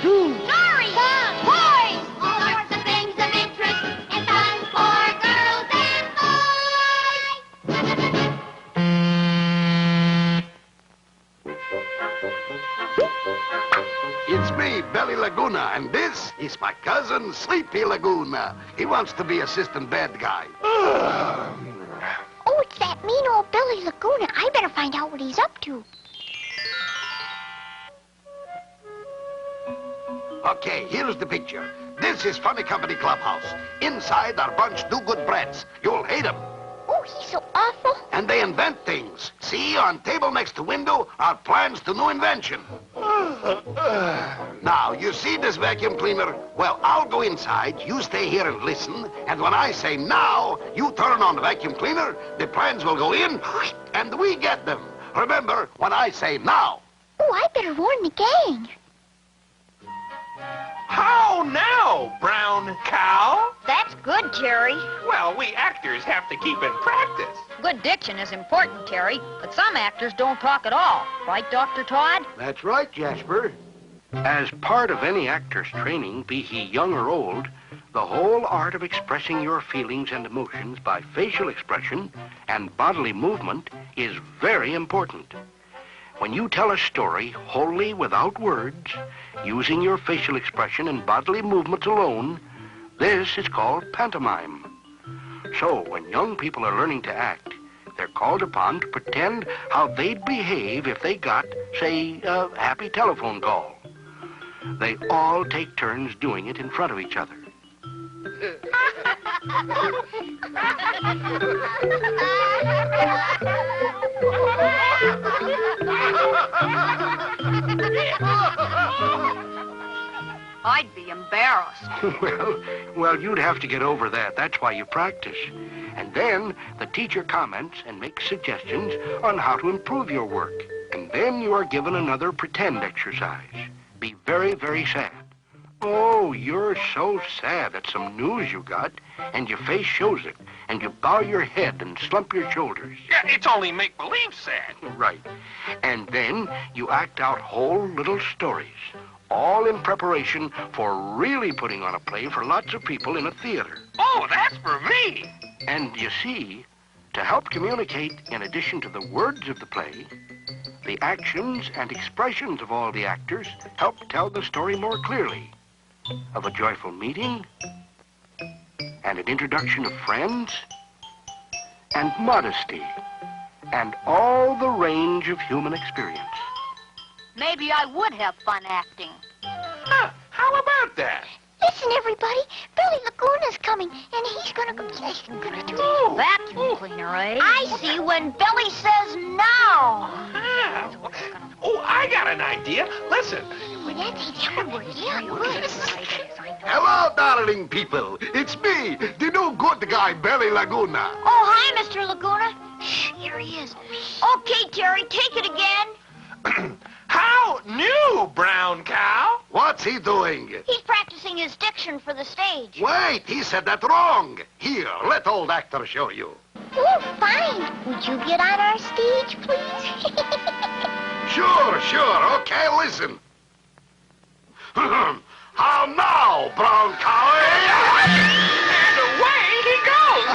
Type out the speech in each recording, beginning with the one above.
Toons. Stories. Fun. Toys. All sorts of things of interest and fun for girls and boys. It's me, Belly Laguna, and this is my cousin, Sleepy Laguna. He wants to be assistant bad guy. Oh, it's that mean old Billy Laguna. I better find out what he's up to. Okay, here's the picture. This is Funny Company Clubhouse. Inside are bunch do-good brats. You'll hate them. Oh, he's so awful. And they invent things. See, on table next to window are plans to new invention. Now, you see this vacuum cleaner? Well, I'll go inside, you stay here and listen, and when I say now, you turn on the vacuum cleaner, the plans will go in, and we get them. Remember, when I say now. Oh, I better warn the gang. How now, brown cow? That's good, Terry. Well, we actors have to keep in practice. Good diction is important, Terry, but some actors don't talk at all. Right, Dr. Todd? That's right, Jasper. As part of any actor's training, be he young or old, the whole art of expressing your feelings and emotions by facial expression and bodily movement is very important. When you tell a story wholly without words, using your facial expression and bodily movements alone, this is called pantomime. So when young people are learning to act, they're called upon to pretend how they'd behave if they got, say, a happy telephone call. They all take turns doing it in front of each other. I'd be embarrassed. Well, you'd have to get over that. That's why you practice. And then the teacher comments and makes suggestions on how to improve your work. And then you are given another pretend exercise. Be very, very sad. Oh, you're so sad at some news you got, and your face shows it, and you bow your head and slump your shoulders. Yeah, it's only make-believe sad. Right. And then you act out whole little stories, all in preparation for really putting on a play for lots of people in a theater. Oh, that's for me. And you see, to help communicate in addition to the words of the play, the actions and expressions of all the actors help tell the story more clearly. Of a joyful meeting, and an introduction of friends, and modesty, and all the range of human experience. Maybe I would have fun acting. Huh, how about that? Listen, everybody. Billy Laguna's coming, and he's gonna do it. Vacuum cleaner, eh? I see when Billy says no. Ah, oh, I got an idea. Listen. Well, that's a word. Yeah, good. Hello, darling people. It's me, the new good guy, Belly Laguna. Oh, hi, Mr. Laguna. Shh, here he is. Okay, Terry, take it again. How new, brown cow? What's he doing? He's practicing his diction for the stage. Wait, he said that wrong. Here, let old actor show you. Oh, fine. Would you get on our stage, please? Sure. Okay, listen. How now, brown cow? And away he goes.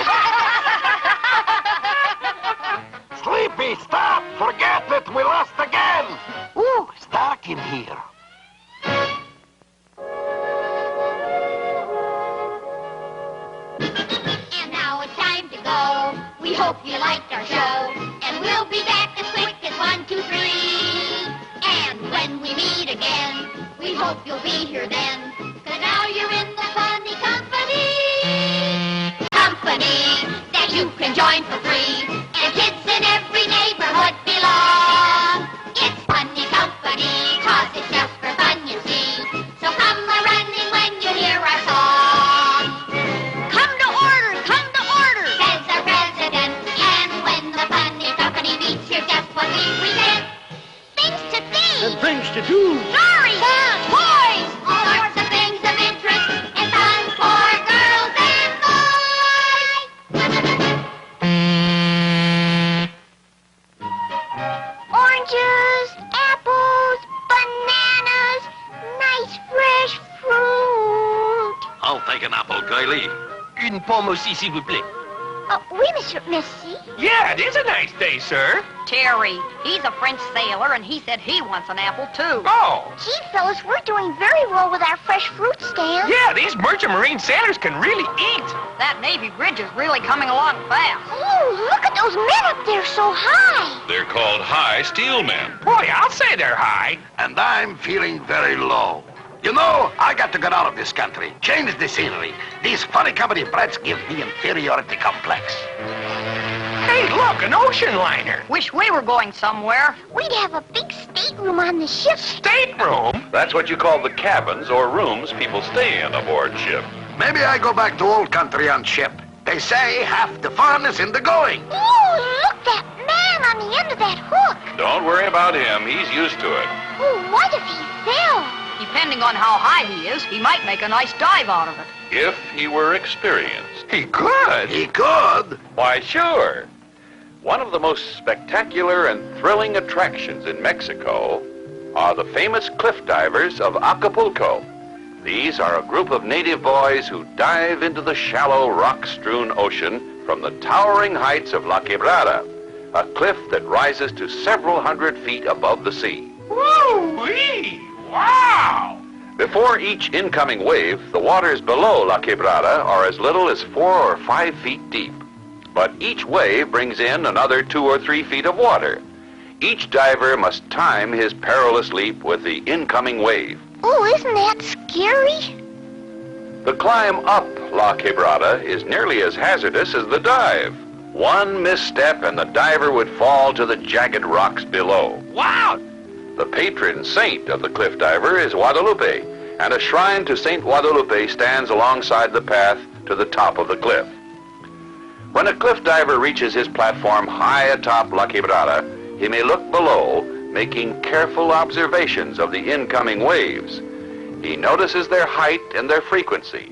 Sleepy, stop! Forget it, we lost again! Ooh, it's dark in here. And now it's time to go. We hope you liked our show. And we'll be back as quick as 1, 2, 3. And when we meet again, we hope you'll be here then. 'Cause now you're in the funny company. Company that you can join for free. And kids in every neighborhood belong. It's funny company, 'cause it's just for fun, you see. So come a-running when you hear our song. Come to order, says our president. And when the funny company meets, here's just what we present. Things to see, And things to do. stories, toys, all sorts of things of interest and fun for girls and boys. Oranges, apples, bananas, nice I'll take an apple, Kylie. Une pomme aussi, s'il vous plaît. Oui, monsieur, merci. Yeah, it is a nice day, sir. Terry, he's a French sailor, and he said he wants an apple, too. Oh, Gee, fellas, we're doing very well with our fresh fruit stand. yeah, these merchant marine sailors can really eat. That Navy bridge is really coming along fast. Oh, look at those men up there so high. They're called high steel men. Boy, I'll say they're high. And I'm feeling very low. You know, I got to get out of this country, change the scenery. These funny comedy brats give me inferiority complex. Hey, look, an ocean liner. Wish we were going somewhere. We'd have a big stateroom on the ship. Stateroom? That's what you call the cabins or rooms people stay in aboard ship. Maybe I go back to old country on ship. They say half the fun is in the going. Oh, look, that man on the end of that hook. Don't worry about him. He's used to it. Oh, what if he fell? Depending on how high he is, he might make a nice dive out of it. If he were experienced. He could. He could. Why, sure. One of the most spectacular and thrilling attractions in Mexico are the famous cliff divers of Acapulco. These are a group of native boys who dive into the shallow, rock-strewn ocean from the towering heights of La Quebrada, a cliff that rises to several hundred feet above the sea. Woo-wee! Wow! Before each incoming wave, the waters below La Quebrada are as little as 4 or 5 feet deep. But each wave brings in another 2 or 3 feet of water. Each diver must time his perilous leap with the incoming wave. Oh, isn't that scary? The climb up La Quebrada is nearly as hazardous as the dive. One misstep and the diver would fall to the jagged rocks below. Wow! The patron saint of the cliff diver is Guadalupe, and a shrine to Saint Guadalupe stands alongside the path to the top of the cliff. When a cliff diver reaches his platform high atop La Quebrada, he may look below, making careful observations of the incoming waves. He notices their height and their frequency.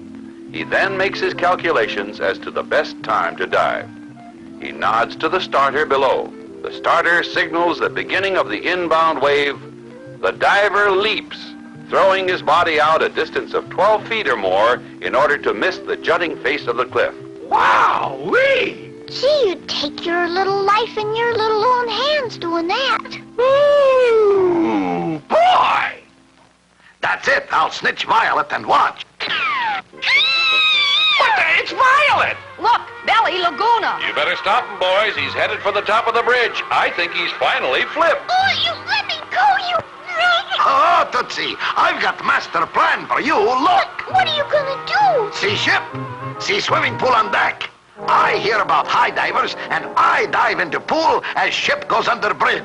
He then makes his calculations as to the best time to dive. He nods to the starter below. The starter signals the beginning of the inbound wave. The diver leaps, throwing his body out a distance of 12 feet or more in order to miss the jutting face of the cliff. Wow-wee! Gee, you'd take your little life in your little own hands doing that. Ooh, boy! That's it. I'll snitch Violet and watch. What the? It's Violet! Look, Belly Laguna. You better stop him, boys. He's headed for the top of the bridge. I think he's finally flipped. Oh, you let me go, you... Oh, Tootsie, I've got the master plan for you. Look. What are you gonna do? See ship? See swimming pool on deck? I hear about high divers, and I dive into pool as ship goes under bridge.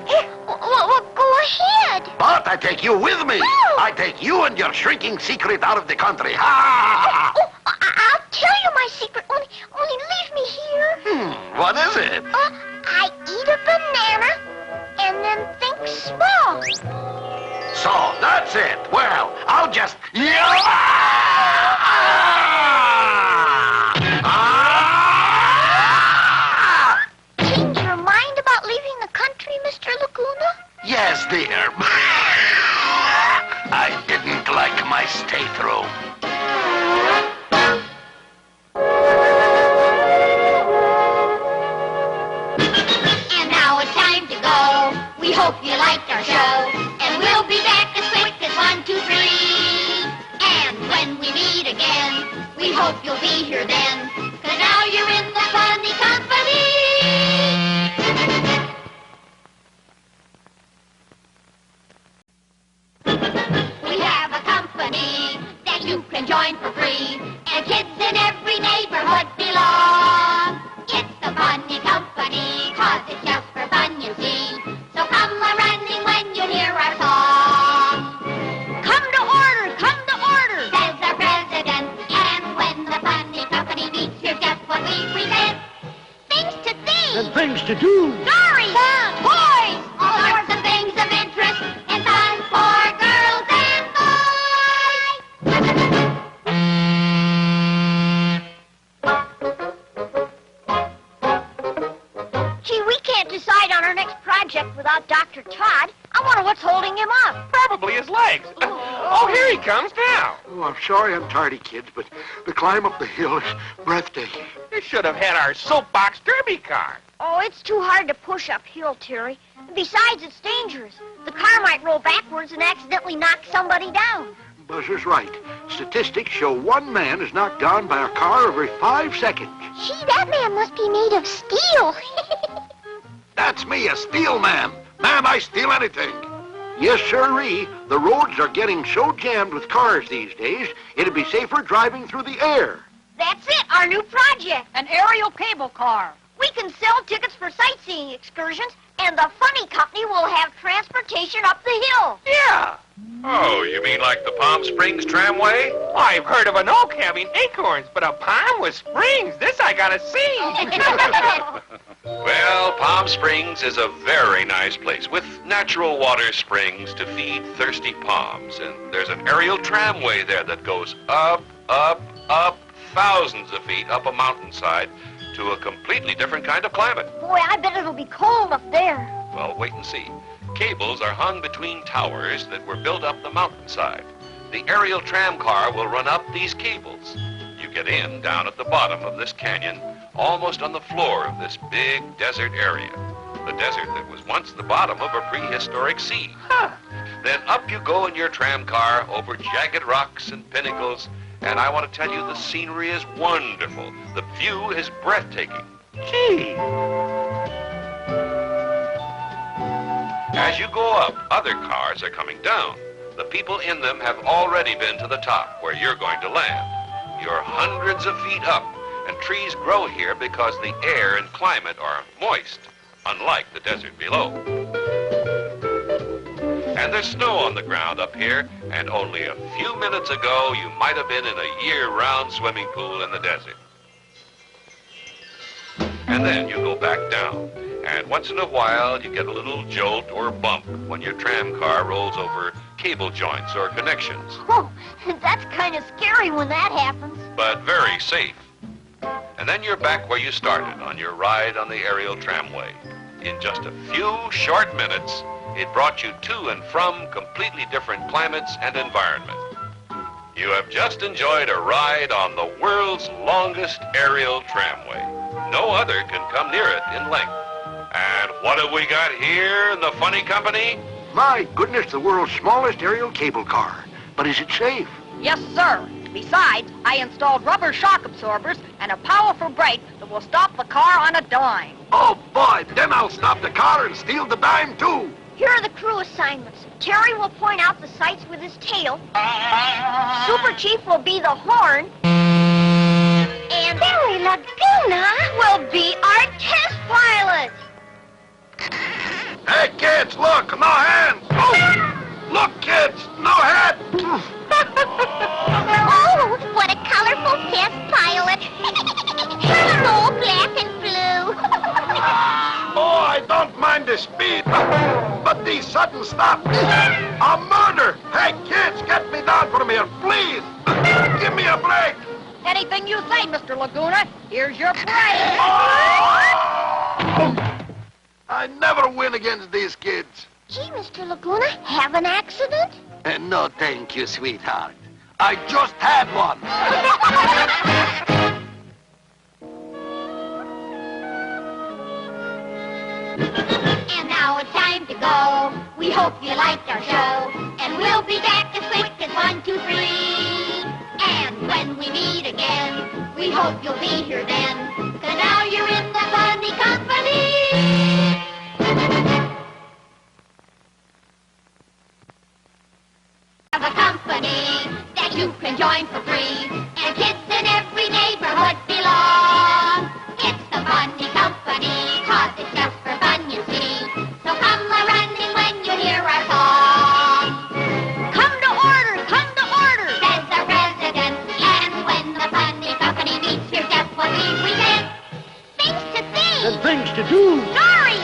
Well, go ahead. But I take you with me. No. I take you and your shrinking secret out of the country. Ha, ha, ha, Oh, I'll tell you my secret. Only leave me here. What is it? I eat a banana and then think small. So, that's it. Well, I'll just... Change your mind about leaving the country, Mr. Laguna? Yes, dear. I didn't like my stateroom. And now it's time to go. We hope you liked our show. And we'll be back as quick as 1, 2, 3. And when we meet again, we hope you'll be here then. 'Cause now you're in the funny company. We have a company that you can join for free. And kids in every neighborhood belong. It's the funny company, 'cause it's just for fun, you see. So come a-running when you hear our song. Come to order, come to order. Says our president. And when the funny company meets, here's just what we present. Things to think. And things to do. Stories, toys, all sorts of things of interest and fun for girls and Gee, we can't decide on our next project without Dr. Todd. I wonder what's holding him up. Probably his legs. Oh, here he comes now. Oh, I'm sorry I'm tardy, kids, but the climb up the hill is breathtaking. You should have had our soapbox derby car. Oh, it's too hard to push uphill, Terry. Besides, it's dangerous. The car might roll backwards and accidentally knock somebody down. Buzzer's right. Statistics show one man is knocked down by a car every 5 seconds. Gee, that man must be made of steel. That's me, a steel man. Man, I steal anything. Yes, sirree. The roads are getting so jammed with cars these days, it'd be safer driving through the air. That's it, our new project. An aerial cable car. We can sell tickets for sightseeing excursions, and the funny company will have transportation up the hill. Yeah. Oh, you mean like the Palm Springs Tramway? I've heard of an oak having acorns, but a palm with springs. This I gotta see. Well, Palm Springs is a very nice place with natural water springs to feed thirsty palms. And there's an aerial tramway there that goes up, up, up, thousands of feet up a mountainside to a completely different kind of climate. Boy, I bet it'll be cold up there. Well, wait and see. Cables are hung between towers that were built up the mountainside. The aerial tram car will run up these cables. You get in down at the bottom of this canyon, almost on the floor of this big desert area. The desert that was once the bottom of a prehistoric sea. Then up you go in your tram car over jagged rocks and pinnacles, and I want to tell you the scenery is wonderful. The view is breathtaking. Gee. As you go up, other cars are coming down. The people in them have already been to the top where you're going to land. You're hundreds of feet up, and trees grow here because the air and climate are moist, unlike the desert below. And there's snow on the ground up here, and only a few minutes ago you might have been in a year-round swimming pool in the desert. And then you go back down. And once in a while, you get a little jolt or bump when your tram car rolls over cable joints or connections. Oh, that's kind of scary when that happens. But very safe. And then you're back where you started on your ride on the aerial tramway. In just a few short minutes, it brought you to and from completely different climates and environment. You have just enjoyed a ride on the world's longest aerial tramway. No other can come near it in length. And what have we got here in the funny company? My goodness, the world's smallest aerial cable car. But is it safe? Yes, sir. Besides, I installed rubber shock absorbers and a powerful brake that will stop the car on a dime. Oh, boy, then I'll stop the car and steal the dime, too. Here are the crew assignments. Terry will point out the sights with his tail. Super Chief will be the horn. And Billy Laguna will be our test pilot. Hey, kids, look, no hands. Oh, look, kids, no head. Oh, what a colorful test pilot. So black and blue. Oh, I don't mind the speed, but these sudden stops, a murder. Hey, kids, get me down from here, please. Give me a break. Anything you say, Mr. Laguna. Here's your brake. I never win against these kids. Gee, Mr. Laguna, have an accident? No, thank you, sweetheart. I just had one. And now it's time to go. We hope you liked our show. And we'll be back as quick as 1, 2, 3. And when we meet again, we hope you'll be here then. 'Cause now you're in the funny company. Have a company that you can join for free. And kids in every neighborhood belong. It's the funny company, 'cause it's just for fun, you see. So come a-running when you hear our song. Come to order, Says the president. And when the funny company meets, here's just what we present. Things to see. And things to do. Stories.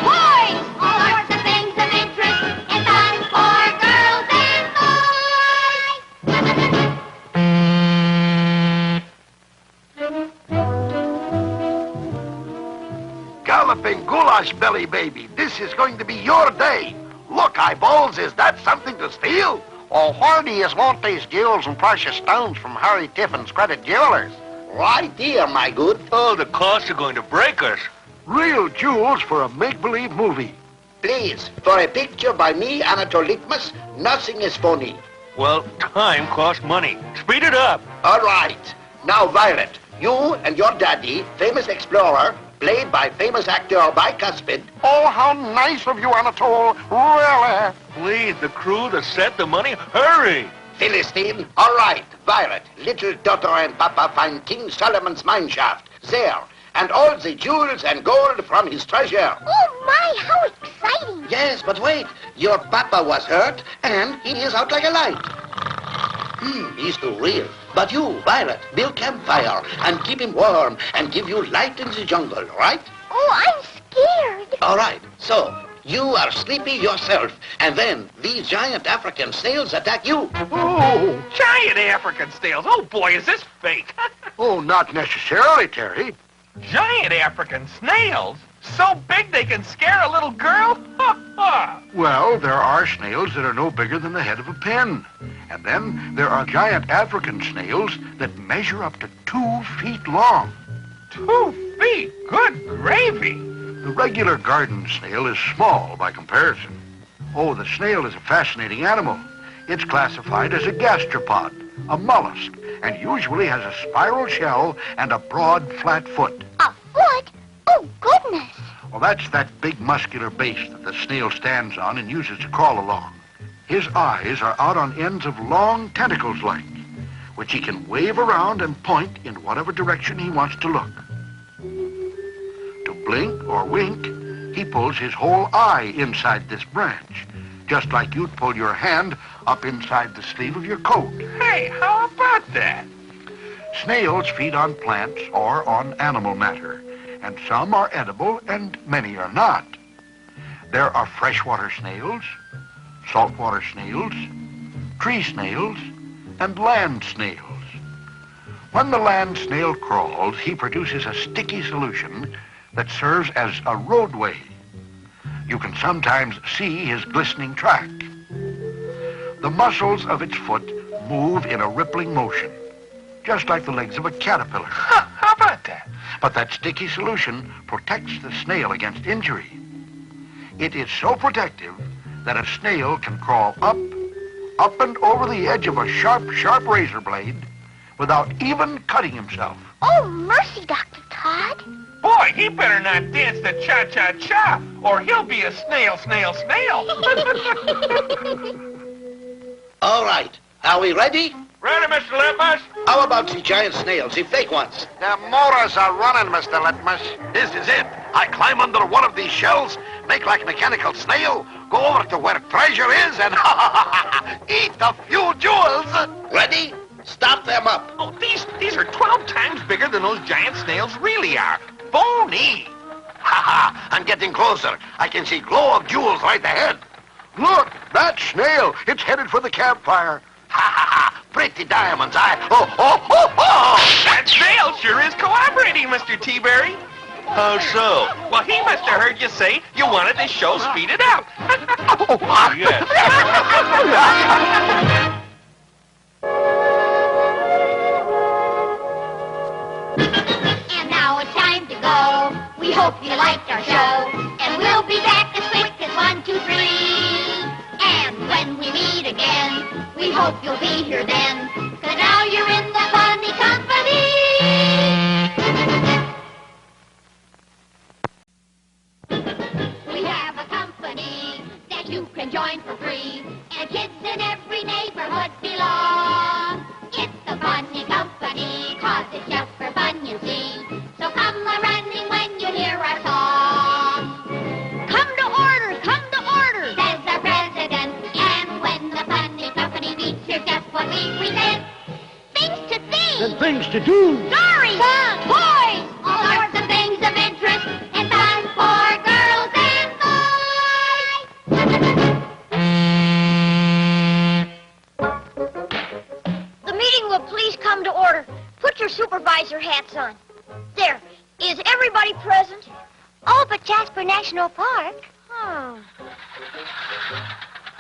Toys. All sorts of things of interest and fun for girls and boys. gosh, Billy baby, this is going to be your day. Look, eyeballs, is that something to steal? Oh, where do you want these jewels and precious stones from Harry Tiffin's Credit Jewelers? Right here, my good. Oh, the costs are going to break us. Real jewels for a make-believe movie. Please, for a picture by me, Anatole Litmus, nothing is phony. Well, time costs money. Speed it up. All right. Now, Violet, you and your daddy, famous explorer, played by famous actor Bicuspid. Oh, how nice of you, Anatole. Really? Please, the crew, the set, the money, hurry. Philistine. All right, Violet, little Toto and Papa find King Solomon's mine shaft. There. And all the jewels and gold from his treasure. Oh, my, how exciting. Yes, but wait. Your papa was hurt, and he is out like a light. He's too real. But you, Violet, build campfire and keep him warm and give you light in the jungle, right? Oh, I'm scared. All right, so you are sleepy yourself, and then these giant African snails attack you. Oh, giant African snails. Oh, boy, is this fake. Oh, not necessarily, Terry. Giant African snails? So big they can scare a little girl? Ha, ha. Well, there are snails that are no bigger than the head of a pin. And then there are giant African snails that measure up to 2 feet long. 2 feet? Good gravy. The regular garden snail is small by comparison. Oh, the snail is a fascinating animal. It's classified as a gastropod, a mollusk, and usually has a spiral shell and a broad, flat foot. A foot? Oh, goodness. Well, that's that big muscular base that the snail stands on and uses to crawl along. His eyes are out on ends of long tentacles like, which he can wave around and point in whatever direction he wants to look. To blink or wink, he pulls his whole eye inside this branch, just like you'd pull your hand up inside the sleeve of your coat. Hey, how about that? Snails feed on plants or on animal matter, and some are edible and many are not. There are freshwater snails, saltwater snails, tree snails, and land snails. When the land snail crawls, he produces a sticky solution that serves as a roadway. You can sometimes see his glistening track. The muscles of its foot move in a rippling motion, just like the legs of a caterpillar. How about that? But that sticky solution protects the snail against injury. It is so protective that a snail can crawl up and over the edge of a sharp razor blade without even cutting himself. Oh, mercy, Dr. Todd. Boy, he better not dance the cha-cha-cha, or he'll be a snail. All right, are we ready? Ready, Mr. Litmus? How about the giant snails, the fake ones? The motors are running, Mr. Litmus. This is it. I climb under one of these shells, make like mechanical snail, go over to where treasure is, and eat a few jewels. Ready? Stop them up. Oh, these are 12 times bigger than those giant snails really are. Bony. I'm getting closer. I can see glow of jewels right ahead. Look, that snail. It's headed for the campfire. Pretty diamonds, oh. That snail sure is cooperating, Mr. T-Berry. How so? Well, he must have heard you say you wanted this show speeded up. Oh, yes. And now it's time to go. We hope you liked our show. And we'll be back as quick as 1, 2, 3. And when we meet again, we hope you'll be here then. 'Cause now you're in the funny company. We have a company that you can join for free. And kids in every neighborhood belong. It's the funny company, 'cause it's just for fun, you see. So come a-running when you hear our song. Come to order, Says our president. And when the funny company meets, here's just what we present. Things to see. And things to do. Stories. Fun. Boys. All sorts of things of interest and fun for girls and boys. The meeting will please come to order. Put your supervisor hats on. There. Is everybody present? Oh, but Jasper National Park. Oh.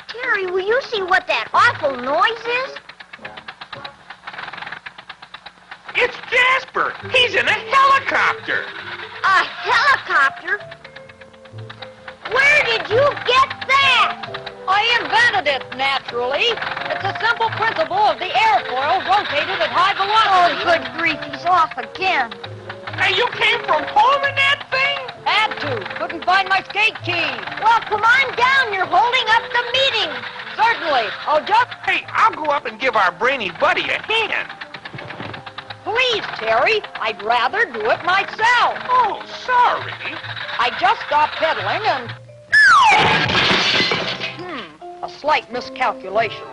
Terry, will you see what that awful noise is? It's Jasper. He's in a helicopter. A helicopter? Where did you get that? I invented it, naturally. It's a simple principle of the airfoil rotated at high velocity. Oh, good grief, he's off again. Hey, you came from home in that thing? Had to. Couldn't find my skate key. Well, come on down. You're holding up the meeting. Certainly. I'll just... Hey, I'll go up and give our brainy buddy a hand. Please, Terry. I'd rather do it myself. Oh, sorry. I just stopped pedaling and... a slight miscalculation.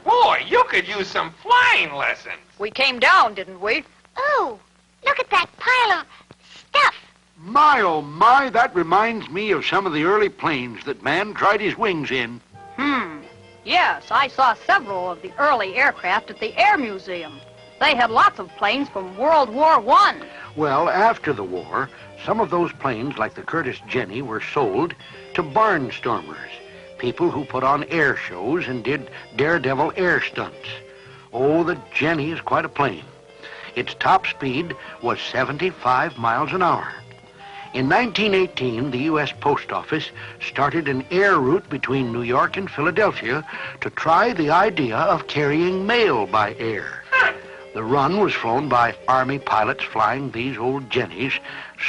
Boy, you could use some flying lessons. We came down, didn't we? Oh, look at that pile of stuff. My, oh my, that reminds me of some of the early planes that man tried his wings in. Yes, I saw several of the early aircraft at the Air Museum. They had lots of planes from World War I. Well, after the war, some of those planes, like the Curtiss Jenny, were sold to barnstormers, people who put on air shows and did daredevil air stunts. Oh, the Jenny is quite a plane. Its top speed was 75 miles an hour. In 1918, the U.S. Post Office started an air route between New York and Philadelphia to try the idea of carrying mail by air. The run was flown by Army pilots flying these old Jennies,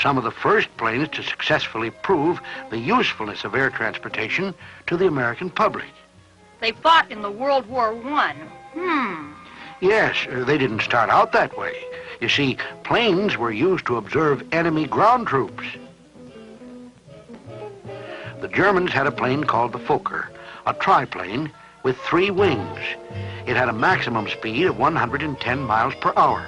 some of the first planes to successfully prove the usefulness of air transportation to the American public. They fought in the World War I. Yes, they didn't start out that way. You see, planes were used to observe enemy ground troops. The Germans had a plane called the Fokker, a triplane with 3 wings. It had a maximum speed of 110 miles per hour.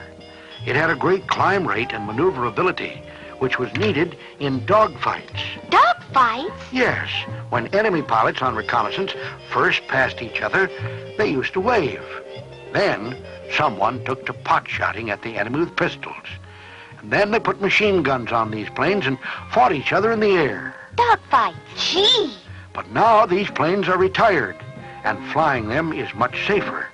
It had a great climb rate and maneuverability, which was needed in dogfights. Dogfights? Yes, when enemy pilots on reconnaissance first passed each other, they used to wave. Then, someone took to pot-shotting at the enemy with pistols. And then they put machine guns on these planes and fought each other in the air. Dogfights. Gee. But now these planes are retired, and flying them is much safer.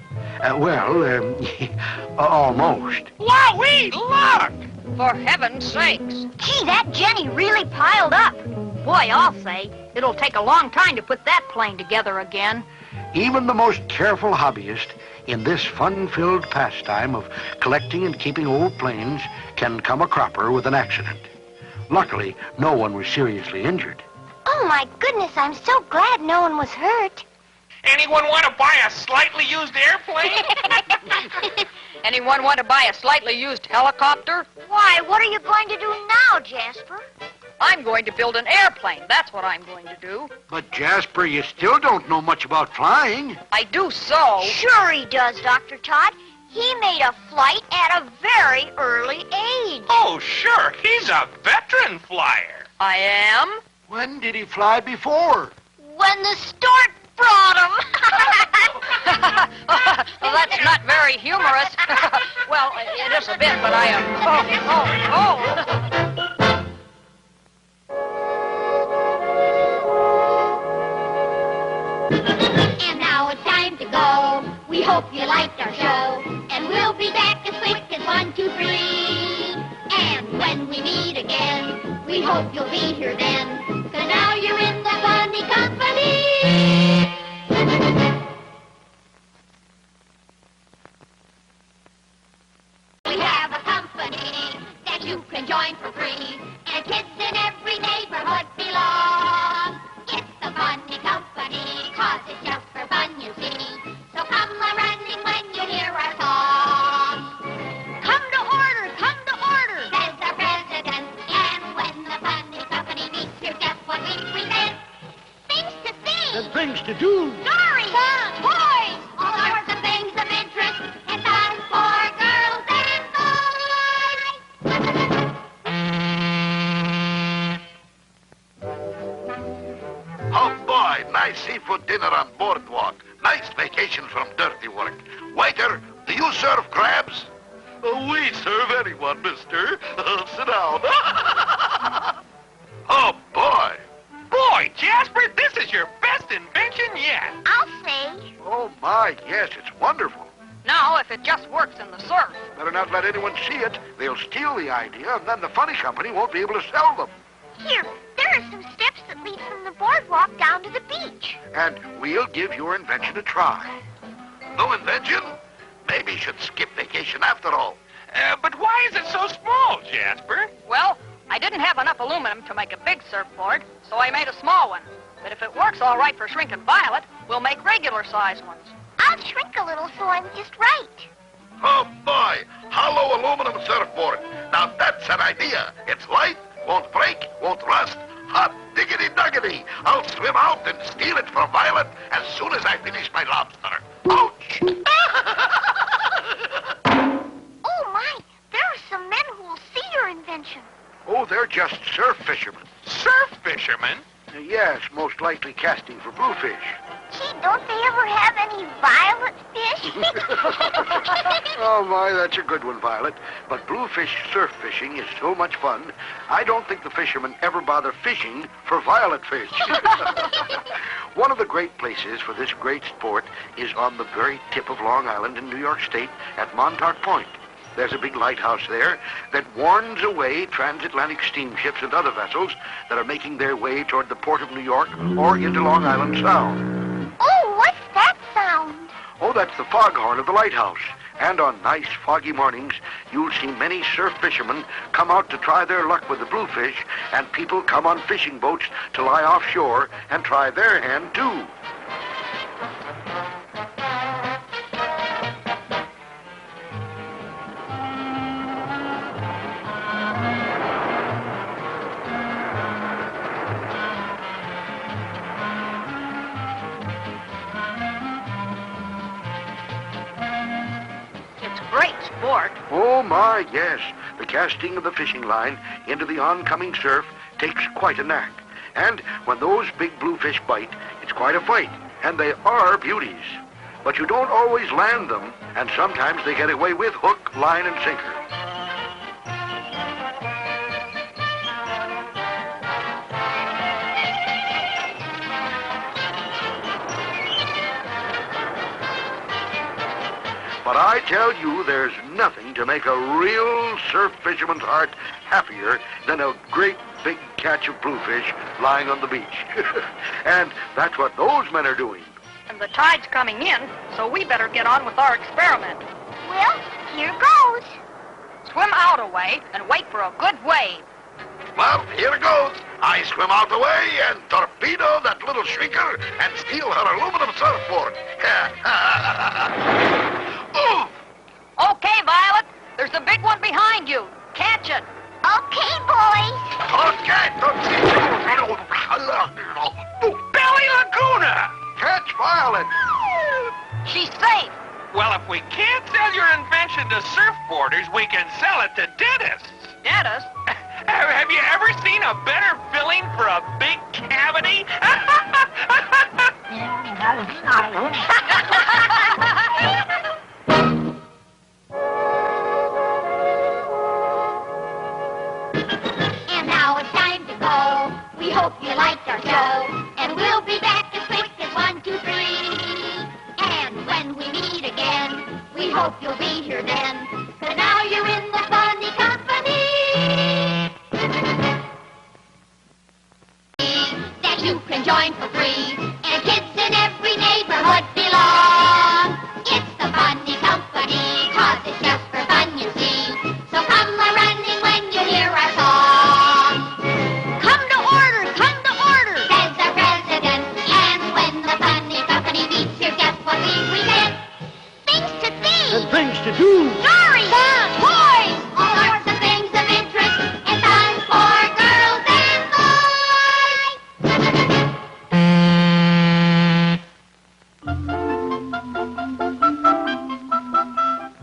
Almost. Wowee, look! For heaven's sakes. Gee, that Jenny really piled up. Boy, I'll say, it'll take a long time to put that plane together again. Even the most careful hobbyist in this fun-filled pastime of collecting and keeping old planes can come a cropper with an accident. Luckily, no one was seriously injured. Oh, my goodness, I'm so glad no one was hurt. Anyone want to buy a slightly used airplane? Anyone want to buy a slightly used helicopter? Why, what are you going to do now, Jasper? I'm going to build an airplane. That's what I'm going to do. But, Jasper, you still don't know much about flying. I do so. Sure he does, Dr. Todd. He made a flight at a very early age. Oh, sure. He's a veteran flyer. I am? When did he fly before? When the stork brought him. Well, that's not very humorous. Well, it is a bit, but I am... And now it's time to go. We hope you liked our show. And we'll be back as quick as 1, 2, 3. And when we meet again, we hope you'll be here then. 'Cause now you're in the funny company. We have a company that you can join for free. And kids in every neighborhood belong. It's the funny company, 'cause it's just for fun, you see. So come a-running when you hear our song. Come to order, Says our president. And when the funny company meets, here's just what we present. Things to see. And things to do. Stories. Fun. Toys. All sorts of things of interest. And fun for girls and boys. Oh, boy, nice seafood dinner on boardwalk. Nice vacation from dirty work. Waiter, do you serve crabs? We serve anyone, mister. Sit down. Oh, boy. Boy, Jasper, this is your best invention yet. I'll say. Oh, my, yes, it's wonderful. Now, if it just works in the surf. Better not let anyone see it. They'll steal the idea, and then the funny company won't be able to sell them. Here, there are some steps that lead from the boardwalk down to the beach. And we'll give your invention a try. No invention? Maybe you should skip vacation after all. But why is it so small, Jasper? Well, I didn't have enough aluminum to make a big surfboard, so I made a small one. But if it works all right for Shrinking Violet, we'll make regular-sized ones. I'll shrink a little so I'm just right. Oh, boy. Hollow aluminum surfboard. Now, that's an idea. It's light, won't break, won't rust. Hot diggity-duggity. I'll swim out and steal it from Violet as soon as I finish my lobster. Ouch! Oh, my. There are some men who will see your invention. Oh, they're just surf fishermen. Surf fishermen? Yes, most likely casting for bluefish. Gee, don't they ever have any violet fish? Oh, my, that's a good one, Violet. But bluefish surf fishing is so much fun, I don't think the fishermen ever bother fishing for violet fish. One of the great places for this great sport is on the very tip of Long Island in New York State at Monarch Point. There's a big lighthouse there that warns away transatlantic steamships and other vessels that are making their way toward the port of New York or into Long Island Sound. Oh, what's that sound? Oh, that's the foghorn of the lighthouse. And on nice foggy mornings, you'll see many surf fishermen come out to try their luck with the bluefish, and people come on fishing boats to lie offshore and try their hand, too. Sport. Oh, my, yes. The casting of the fishing line into the oncoming surf takes quite a knack. And when those big bluefish bite, it's quite a fight. And they are beauties. But you don't always land them, and sometimes they get away with hook, line, and sinker. But I tell you, there's nothing to make a real surf fisherman's heart happier than a great big catch of bluefish lying on the beach. And that's what those men are doing. And the tide's coming in, so we better get on with our experiment. Well, here goes. Swim out a way and wait for a good wave. Well, here goes. I swim out the way and torpedo that little shrieker and steal her aluminum surfboard. Ooh! Okay, Violet, there's a big one behind you. Catch it. Okay, boys. Okay, Belly Laguna! Catch Violet! She's safe. Well, if we can't sell your invention to surfboarders, we can sell it to dentists. Dentist? Have you ever seen a better filling for a big cavity? And now it's time to go. We hope you liked our show. And we'll be back as quick as 1, 2, 3. And when we meet again, we hope you'll be here then. 'Cause now you're in the funny company that you can join for free. And kids in every neighborhood belong. It's the funny company, 'cause it's just for fun, you see. So come a-running when you hear our song. Come to order, says the president. And when the funny company meets, here's just what we present. Things to see, And things to do. stories, toys, all sorts of things of interest, and fun for girls and boys.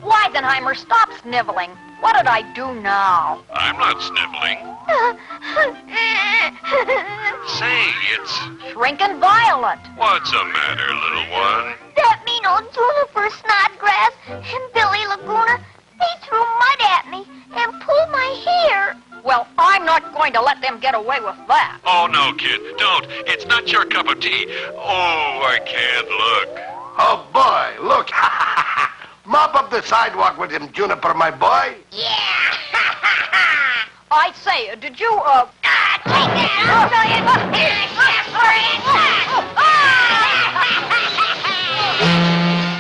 Weidenheimer, stop sniveling. What did I do now? I'm not sniveling. Say, it's... Shrinking Violet. What's the matter, little one? That mean old Juniper Snodgrass and Billy Laguna, they threw mud at me and pulled my hair. Well, I'm not going to let them get away with that. Oh, no, kid. Don't. It's not your cup of tea. Oh, I can't look. Oh, boy, look. Mop up the sidewalk with him, Juniper, my boy. Yeah. I say, did you, Take that, I'll tell you. Here's just for inside.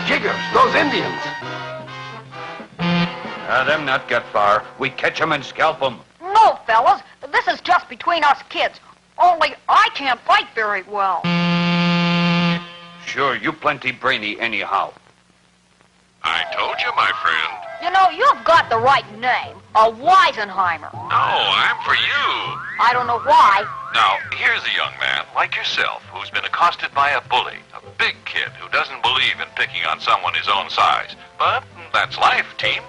Jiggers, those Indians. Them not get far. We catch 'em and scalp 'em. No, fellas, this is just between us kids. Only I can't fight very well. Sure, you plenty brainy anyhow. I told you, my friend. You know, you've got the right name, a Weisenheimer. No, I'm for you. I don't know why. Now, here's a young man like yourself who's been accosted by a bully, a big kid who doesn't believe in picking on someone his own size. But that's life, team.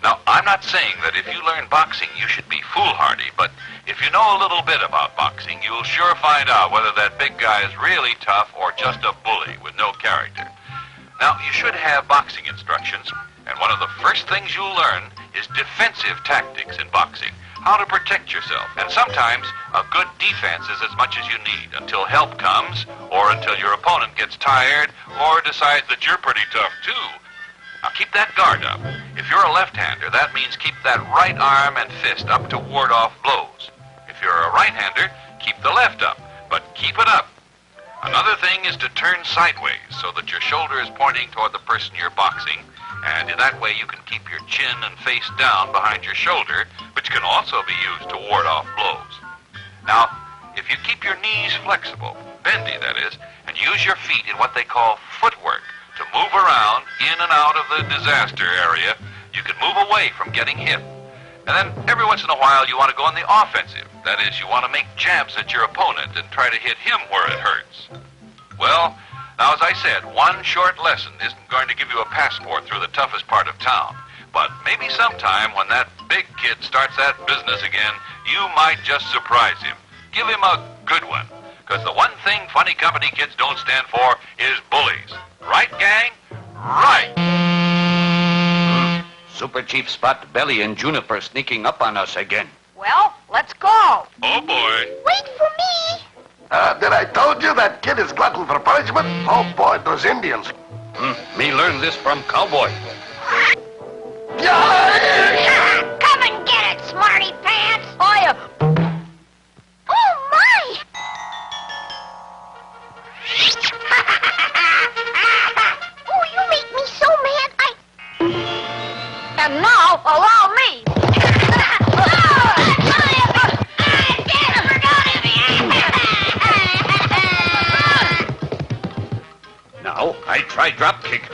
Now, I'm not saying that if you learn boxing, you should be foolhardy, but if you know a little bit about boxing, you'll sure find out whether that big guy is really tough or just a bully with no character. Now, you should have boxing instructions, and one of the first things you'll learn is defensive tactics in boxing, how to protect yourself. And sometimes a good defense is as much as you need until help comes, or until your opponent gets tired, or decides that you're pretty tough, too. Now, keep that guard up. If you're a left-hander, that means keep that right arm and fist up to ward off blows. If you're a right-hander, keep the left up, but keep it up. Another thing is to turn sideways so that your shoulder is pointing toward the person you're boxing, and in that way you can keep your chin and face down behind your shoulder, which can also be used to ward off blows. Now, if you keep your knees flexible, bendy that is, and use your feet in what they call footwork to move around in and out of the disaster area, you can move away from getting hit. And then every once in a while you want to go on the offensive. That is, you want to make jabs at your opponent and try to hit him where it hurts. Well, now as I said, one short lesson isn't going to give you a passport through the toughest part of town. But maybe sometime when that big kid starts that business again, you might just surprise him. Give him a good one. Because the one thing funny company kids don't stand for is bullies. Right, gang? Right! Super Chief spot Belly and Juniper sneaking up on us again. Well, let's go. Oh, boy. Wait for me. Did I told you that kid is glutton for punishment? Oh, boy, those Indians. Me learned this from Cowboy. Come and get it, smarty pants. Oh, my. Oh, you make me so mad. And now, allow me. Now, I try drop kick.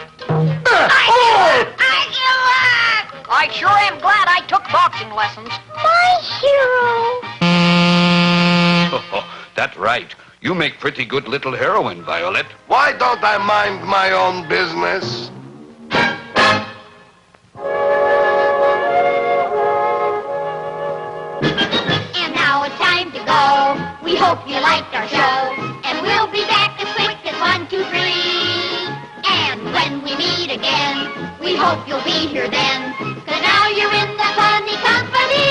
I sure am glad I took boxing lessons. My hero. That's right. You make pretty good little heroine, Violet. Why don't I mind my own business? And now it's time to go. We hope you liked our show. And we'll be back as quick as 1, 2, 3. And when we meet again, we hope you'll be here then. 'Cause now you're in the funny company.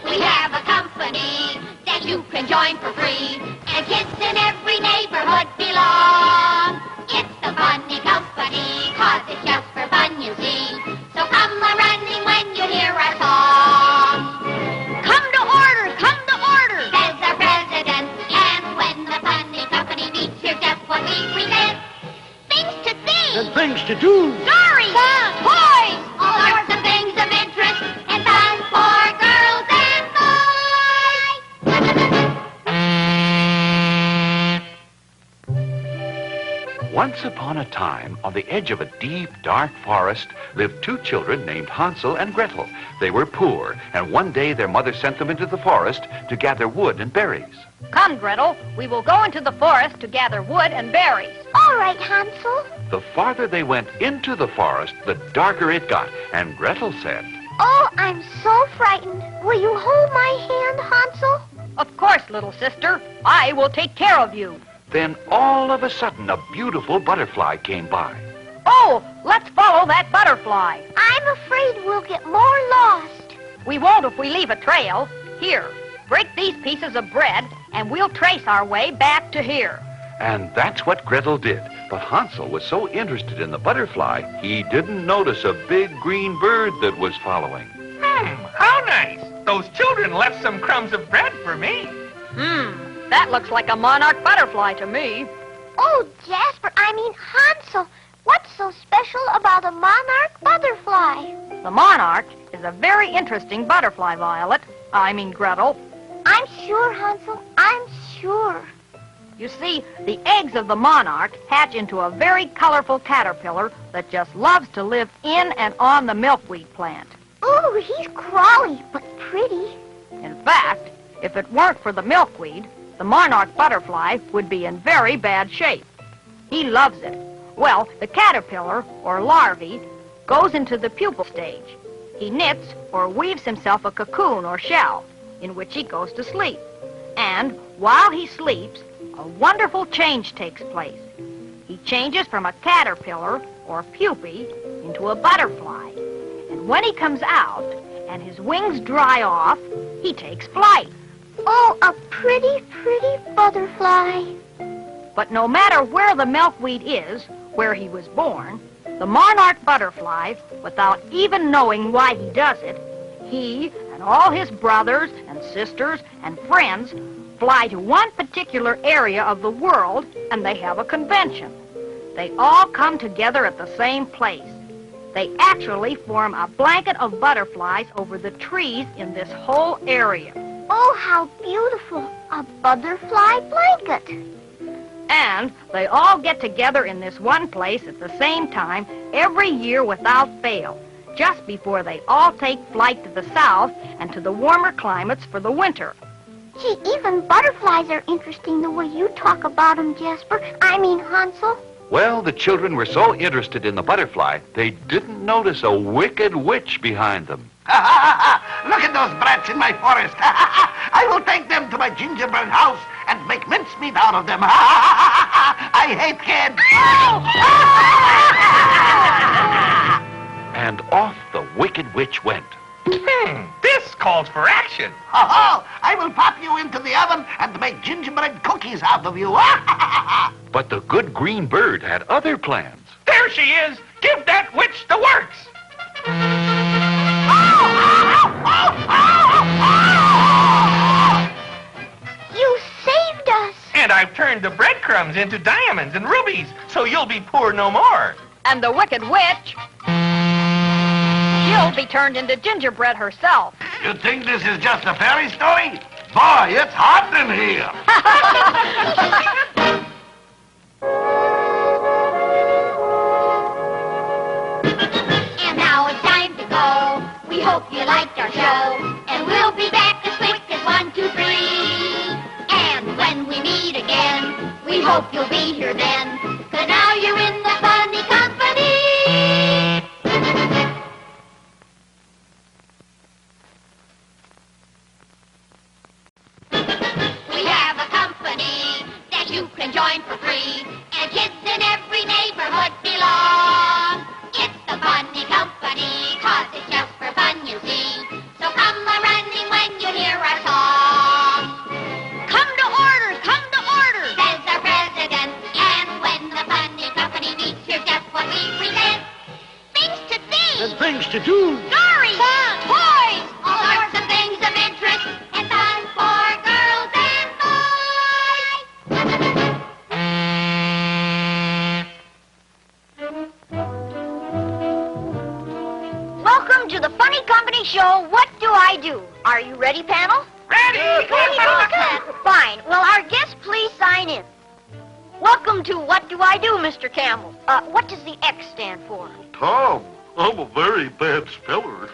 We have a company that you can join for free. And kids in every neighborhood belong. It's the funny company, 'cause it's just for fun, you see. So come a-running when you hear our song. Come to order, Says our president. And when the funny company meets, here's just what we present. Things to see. And things to do. Stories. Toys. All sorts of things of interest and fun for girls and boys. Once upon a time, on the edge of a deep, dark forest, lived two children named Hansel and Gretel. They were poor, and one day their mother sent them into the forest to gather wood and berries. Come, Gretel, we will go into the forest to gather wood and berries. All right, Hansel. The farther they went into the forest, the darker it got, and Gretel said, Oh, I'm so frightened. Will you hold my hand, Hansel? Of course, little sister. I will take care of you. Then all of a sudden a beautiful butterfly came by. Oh, let's follow that butterfly. I'm afraid we'll get more lost. We won't if we leave a trail. Here, break these pieces of bread, and we'll trace our way back to here. And that's what Gretel did. But Hansel was so interested in the butterfly, he didn't notice a big green bird that was following. How nice. Those children left some crumbs of bread for me. That looks like a monarch butterfly to me. Oh, Jasper, Hansel, what's so special about a monarch butterfly? The monarch is a very interesting butterfly, Gretel. I'm sure, Hansel, I'm sure. You see, the eggs of the monarch hatch into a very colorful caterpillar that just loves to live in and on the milkweed plant. Ooh, he's crawly, but pretty. In fact, if it weren't for the milkweed, the monarch butterfly would be in very bad shape. He loves it. Well, the caterpillar, or larvae, goes into the pupal stage. He knits or weaves himself a cocoon or shell, in which he goes to sleep. And while he sleeps, a wonderful change takes place. He changes from a caterpillar, or pupae, into a butterfly. And when he comes out, and his wings dry off, he takes flight. Oh, a pretty, pretty butterfly. But no matter where the milkweed is, where he was born, the monarch butterfly, without even knowing why he does it, he and all his brothers and sisters and friends fly to one particular area of the world, and they have a convention. They all come together at the same place. They actually form a blanket of butterflies over the trees in this whole area. Oh, how beautiful. A butterfly blanket. And they all get together in this one place at the same time every year without fail, just before they all take flight to the south and to the warmer climates for the winter. Gee, even butterflies are interesting the way you talk about them, Jasper. Hansel. Well, the children were so interested in the butterfly, they didn't notice a wicked witch behind them. Look at those brats in my forest. I will take them to my gingerbread house and make mincemeat out of them. I hate kids. And off the wicked witch went. This calls for action. I will pop you into the oven and make gingerbread cookies out of you. But the good green bird had other plans. There she is. Give that witch the works. You saved us. And I've turned the breadcrumbs into diamonds and rubies, so you'll be poor no more. And the wicked witch, she'll be turned into gingerbread herself. You think this is just a fairy story? Boy, it's hot in here. And now it's time to go. We hope you liked our show. And we'll be back as quick as 1, 2, 3. And when we meet again, we hope you'll be here then. 'Cause now you're in the funny company. We have a company that you can join for free. And kids in every neighborhood belong. It's the funny company, 'cause it's just for fun, you see. So come a-running when you hear our song. Come to order, says our president. And when the funny company meets, here's just what we present. Things to see, And things to do. stories, toys, all sorts of things of interest, and fun for girls and boys. Welcome to the Funny Company Show, What Do I Do? Are you ready, panel? Ready? Fine. Will our guests please sign in? Welcome to What Do I Do, Mr. Camel. What does the X stand for? Tom, I'm a very bad speller.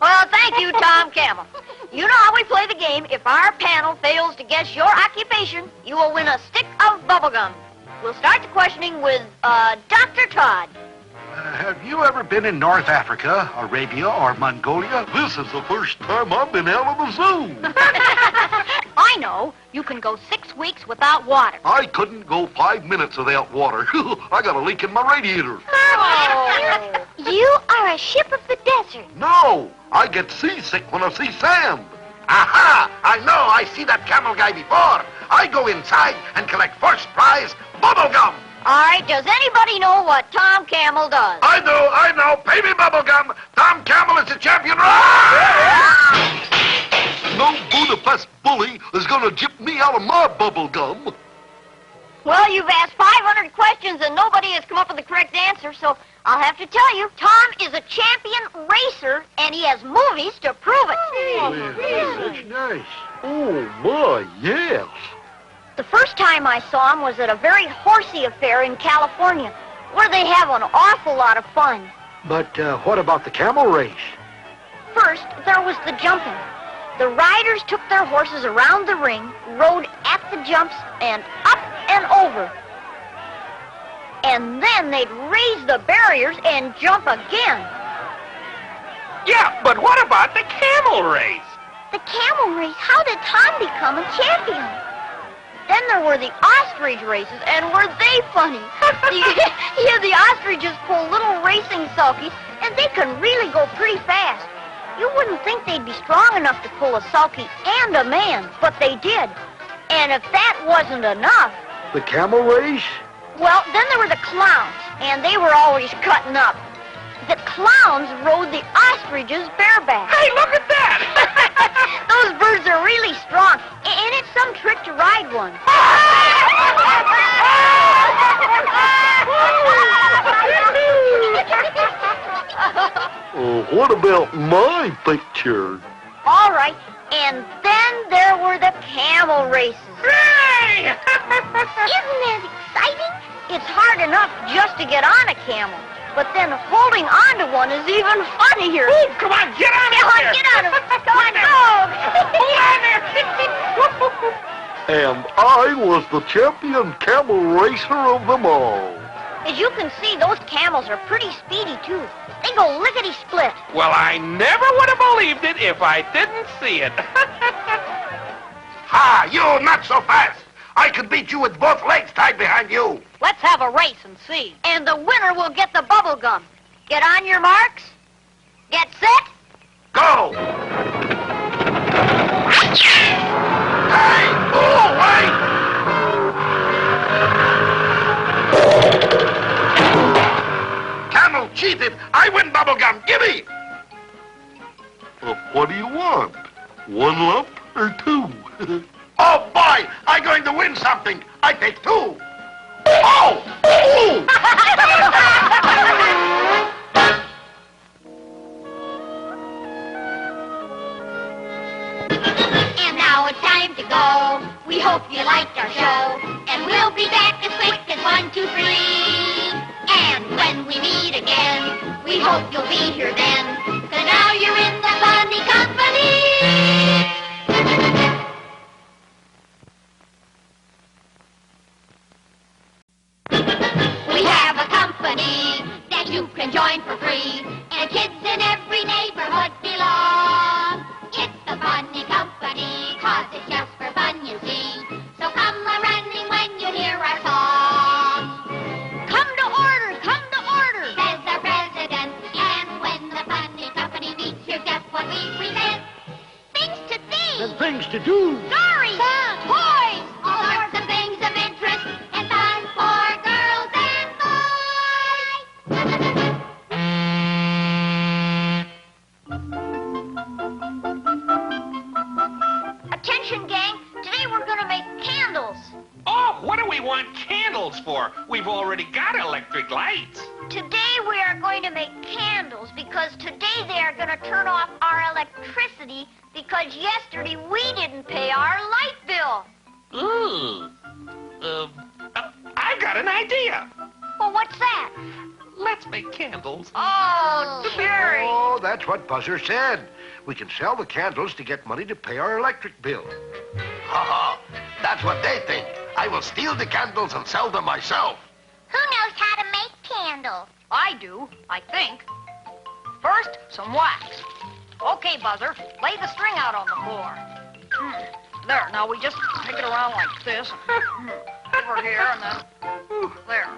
Well, thank you, Tom Camel. You know how we play the game. If our panel fails to guess your occupation, you will win a stick of bubblegum. We'll start the questioning with, Dr. Todd. Have you ever been in North Africa, Arabia, or Mongolia? This is the first time I've been out of the zoo. I I know. You can go 6 weeks without water. I couldn't go 5 minutes without water. I got a leak in my radiator. Oh. You are a ship of the desert. No, I get seasick when I see sand. Aha! I know. I see that camel guy before. I go inside and collect first prize bubble gum. All right, does anybody know what Tom Camel does? I know. Pay me bubble gum. Tom Camel is the champion. No Budapest bully is gonna gyp me out of my bubble gum. Well, you've asked 500 questions and nobody has come up with the correct answer, so I'll have to tell you, Tom is a champion racer, and he has movies to prove it. That's nice. Oh, my, yes. The first time I saw him was at a very horsey affair in California, where they have an awful lot of fun. But what about the camel race? First, there was the jumping. The riders took their horses around the ring, rode at the jumps, and up and over. And then they'd raise the barriers and jump again. Yeah, but what about the camel race? The camel race, how did Tom become a champion? Then there were the ostrich races, and were they funny? The ostriches pull little racing sulkies, and they can really go pretty fast. You wouldn't think they'd be strong enough to pull a sulky and a man, but they did. And if that wasn't enough... The camel race? Well, then there were the clowns, and they were always cutting up. The clowns rode the ostriches bareback. Hey, look at that! Those birds are really strong, and it's some trick to ride one. What about my picture? All right, and then there were the camel races. Hey! Isn't that exciting? It's hard enough just to get on a camel, but then holding on to one is even funnier. Ooh, come on, get on Come on, there! get on him. Come on, go. Hold on there! And I was the champion camel racer of them all. As you can see, those camels are pretty speedy, too. They go lickety-split. Well, I never would have believed it if I didn't see it. Ha! You not so fast. I could beat you with both legs tied behind you. Let's have a race and see. And the winner will get the bubble gum. Get on your marks. Get set. Go! Hey! Oh, wait! Camel cheated. I win bubblegum. Gimme! What do you want? 1 lump or 2? Oh, boy! I'm going to win something. I take 2. Oh! Ooh! And now it's time to go. We hope you liked our show. And we'll be back as quick as 1, 2, 3. And when we meet again, we hope you'll be here then. 'Cause now you're in the funny company. We have a company that you can join for free. And kids in every neighborhood belong. It's the funny company, 'cause it's just for fun, you see. So come a-running when you hear our song. Come to order, says our president. And when the funny company meets, here's just what we present. Things to see, And things to do. stories, toys, all sorts of things of interest and fun for girls and boys. Attention, gang. Today we're going to make candles. Oh, what do we want candles for? We've already got electric lights. Today we are going to make candles because today they are going to turn off our electricity because yesterday we didn't pay our light bill. Ooh. I've got an idea. Well, what's that? Let's make candles. Oh, Jerry. Oh, that's what Buzzer said. We can sell the candles to get money to pay our electric bill. Ha ha! That's what they think. I will steal the candles and sell them myself. Who knows how to make candles? I do, I think. First, some wax. Okay, Buzzer, lay the string out on the floor. There, now we just take it around like this. Over here and then there.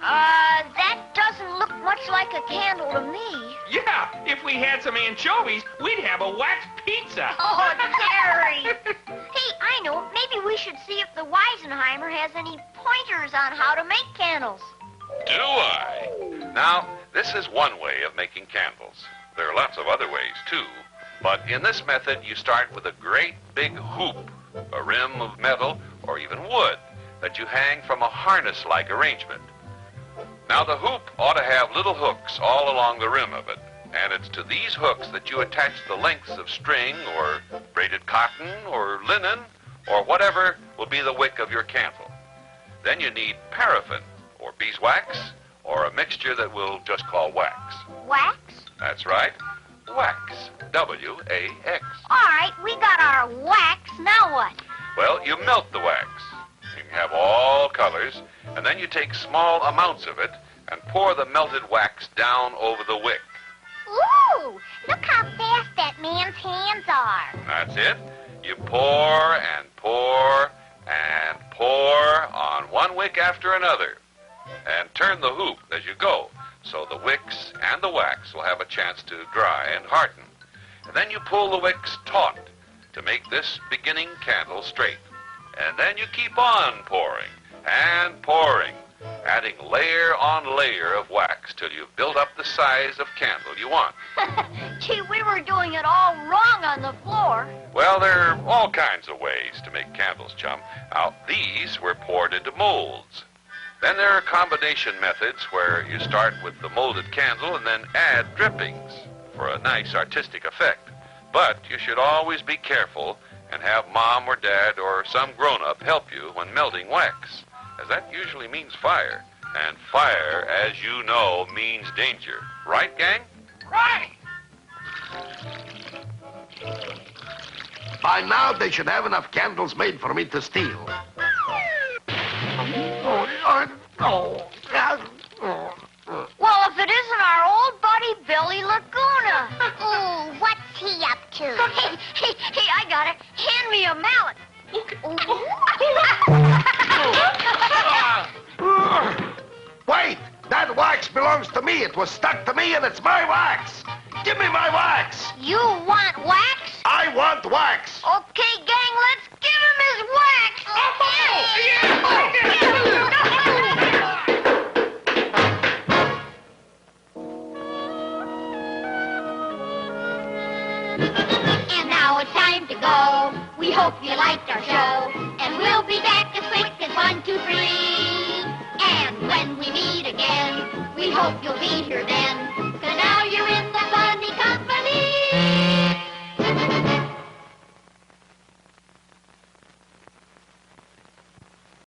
That doesn't look much like a candle to me. Yeah, if we had some anchovies, we'd have a wax pizza. Oh, Terry. Hey, I know. Maybe we should see if the Weisenheimer has any pointers on how to make candles. Do I? Now, this is one way of making candles. There are lots of other ways, too. But in this method, you start with a great big hoop, a rim of metal or even wood that you hang from a harness-like arrangement. Now, the hoop ought to have little hooks all along the rim of it, and it's to these hooks that you attach the lengths of string or braided cotton or linen or whatever will be the wick of your candle. Then you need paraffin or beeswax or a mixture that we'll just call wax. Wax? That's right. Wax. W-A-X. All right, we got our wax. Now what? Well, you melt the wax. You can have all colors, and then you take small amounts of it and pour the melted wax down over the wick. Ooh, look how fast that man's hands are. That's it. You pour and pour and pour on one wick after another. And turn the hoop as you go, so the wicks and the wax will have a chance to dry and harden. And then you pull the wicks taut to make this beginning candle straight. And then you keep on pouring and pouring, adding layer on layer of wax till you've built up the size of candle you want. Gee, we were doing it all wrong on the floor. Well, there are all kinds of ways to make candles, chum. Now, these were poured into molds. Then there are combination methods where you start with the molded candle and then add drippings for a nice artistic effect. But you should always be careful and have Mom or Dad or some grown-up help you when melting wax, as that usually means fire. And fire, as you know, means danger. Right, gang? Right. By now, they should have enough candles made for me to steal. Well, if it isn't our old buddy, Billy Laguna. Ooh, what's he up to? Hey, I got it. Hand me a mallet. Wait! That wax belongs to me. It was stuck to me, and it's my wax. Give me my wax. You want wax? I want wax. Okay, gang, let's give him his wax. And now it's time to go. We hope you liked our show. And we'll be back as quick as 1, 2, 3. And when we meet again, we hope you'll be here